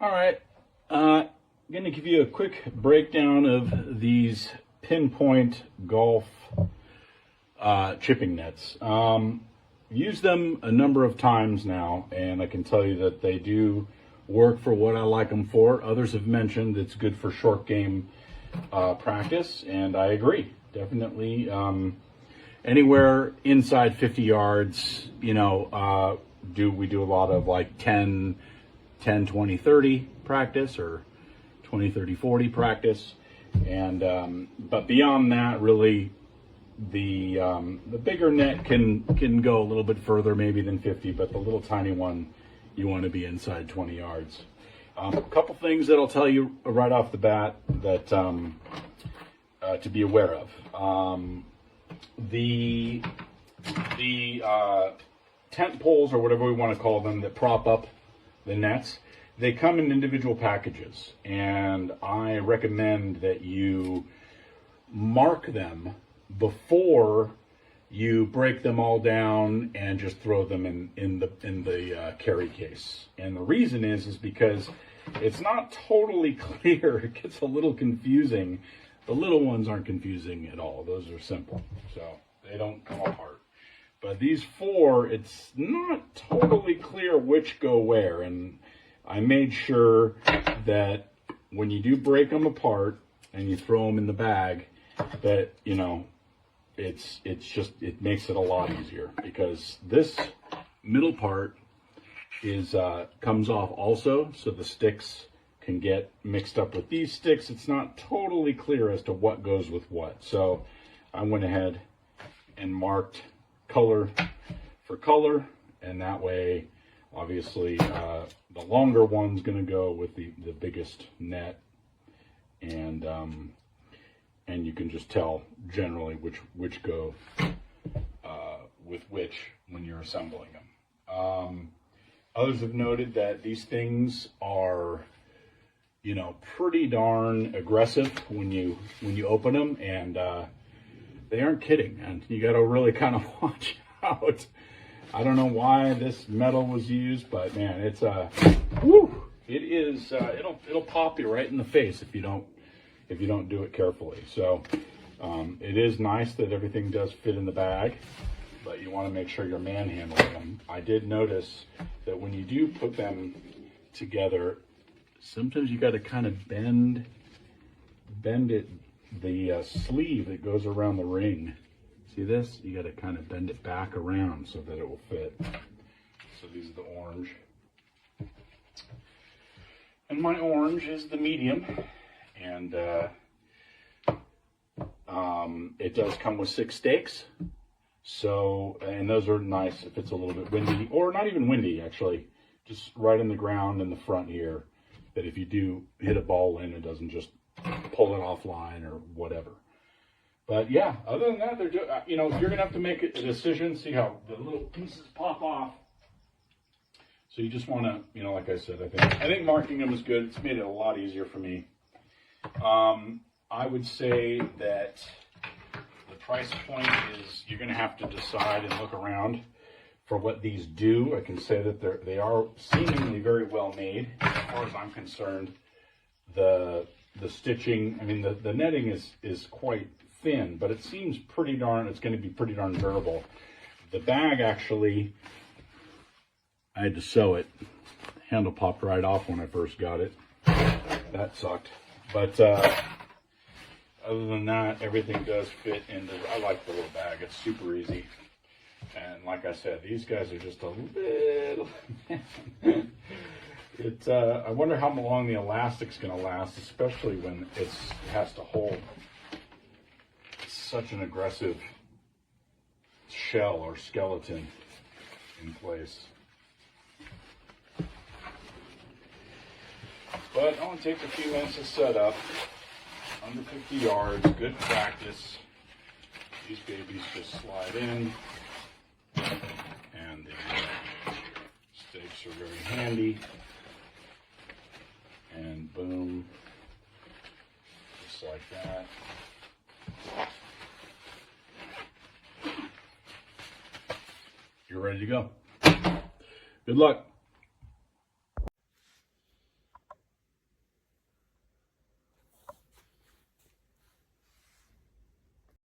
All right, I'm going to give you a quick breakdown of these Pinpoint golf chipping nets. Used them a number of times now, and I can tell you that they do work for what I like them for. Others have mentioned it's good for short game practice, and I agree. Definitely anywhere inside 50 yards, we do a lot of like 10, 20, 30 practice, or 20, 30, 40 practice. And but beyond that, really, the bigger net can go a little bit further maybe than 50, but the little tiny one, you want to be inside 20 yards. A couple things that I'll tell you right off the bat that to be aware of. The tent poles, or whatever we want to call them, that prop up the nets, they come in individual packages, and I recommend that you mark them before you break them all down and just throw them in the carry case. And the reason is because it's not totally clear. It gets a little confusing. The little ones aren't confusing at all. Those are simple, so they don't come apart. But these four, it's not totally clear which go where, and I made sure that when you do break them apart and you throw them in the bag, that it makes it a lot easier, because this middle part is comes off also, so the sticks can get mixed up with these sticks. It's not totally clear as to what goes with what, so I went ahead and marked color for color, and that way obviously the longer one's going to go with the biggest net, and you can just tell generally which go with which when you're assembling them. Others have noted that these things are pretty darn aggressive when you open them, and they aren't kidding, and you got to really kind of watch out. I don't know why this metal was used, but man, it's it'll pop you right in the face if you don't do it carefully. So it is nice that everything does fit in the bag, but you want to make sure you're manhandling them. I did notice that when you do put them together, sometimes you got to kind of bend it, the sleeve that goes around the ring. See this? You got to kind of bend it back around so that it will fit. So these are the orange. And my orange is the medium. And it does come with 6 stakes. So, and those are nice if it's a little bit windy, or not even windy actually, just right in the ground in the front here, that if you do hit a ball in, it doesn't just pull it offline or whatever. But yeah, other than that, you're gonna have to make a decision. See how the little pieces pop off. So you just want to, like I said, I think marking them is good. It's made it a lot easier for me. I would say that the price point is, you're gonna have to decide and look around for what these do. I can say that they are seemingly very well made. As far as I'm concerned, the stitching, the netting is quite thin, but it seems it's going to be pretty darn durable. The bag, actually, I had to sew it. The handle popped right off when I first got it. That sucked. But other than that, everything does fit into. I like the little bag. It's super easy. And like I said, these guys are just a little. I wonder how long the elastic's going to last, especially when it has to hold such an aggressive shell or skeleton in place. But it only takes a few minutes to set up. Under 50 yards, good practice. These babies just slide in, and the stakes are very handy. And boom, just like that. You're ready to go. Good luck.